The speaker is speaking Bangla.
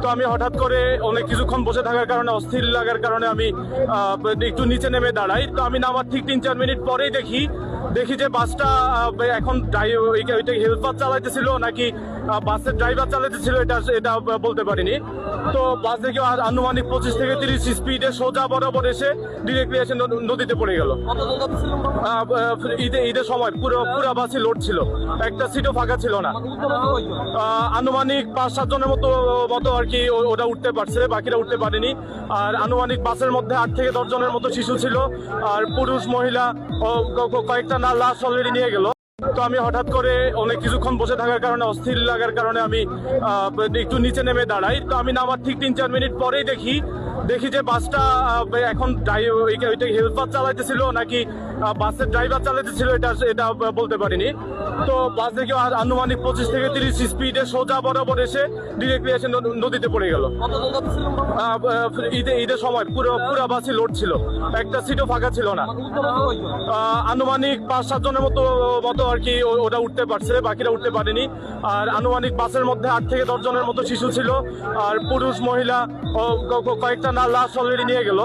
তো আমি হঠাৎ করে অনেক কিছুক্ষণ বসে থাকার কারণে, অস্থির লাগার কারণে আমি একটু নিচে নেমে দাঁড়াই। তো আমি নামার ঠিক 3-4 মিনিট পরেই দেখি যে বাসটা এখন ওইটা হেল্পার চালাইতেছিল নাকি বাসের ড্রাইভার চালাইতেছিল এটা বলতে পারিনি। তো বাস দেখে আনুমানিক 25 থেকে 30 স্পিডে সোজা বরাবর এসে ডিরেক্টলি এসে নদীতে পড়ে গেল। ঈদের সময় পুরো বাসই লোড ছিল, একটা সিটও ফাঁকা ছিল না। আনুমানিক 5-7 জনের মতো আর কি ওটা উঠতে পারছে, বাকিরা উঠতে পারেনি। আর আনুমানিক বাসের মধ্যে 8 থেকে 10 জনের মতো শিশু ছিল, আর পুরুষ মহিলা কয়েকটা না লাশ অলরেডি নিয়ে গেল। তো আমি হঠাৎ করে অনেক কিছুক্ষণ বসে থাকার কারণে, অস্থির লাগার কারণে আমি একটু নিচে নেমে দাঁড়াই। তো আমি নামার ঠিক 3-4 মিনিট পরেই দেখি যে বাসটা এখন ওইটা হেল্পার চালাইতেছিল নাকি বাসের ড্রাইভার চালাইতেছিল এটা বলতে পারিনি। তো বাস দেখে আনুমানিক 25 থেকে 30 স্পিডে সোজা বরাবর এসে ডিরেক্টলি এসে নদীতে পড়ে গেল। ঈদের সময় পুরো বাসই লোড ছিল, একটা সিটও ফাঁকা ছিল না। আনুমানিক 5-7 জনের মতো আর কি ওটা উঠতে পারছে, বাকিরা উঠতে পারেনি। আর আনুমানিক বাসের মধ্যে 8 থেকে 10 জনের মতো শিশু ছিল, আর পুরুষ মহিলা কয়েকটা না লাশ অলরেডি নিয়ে গেল।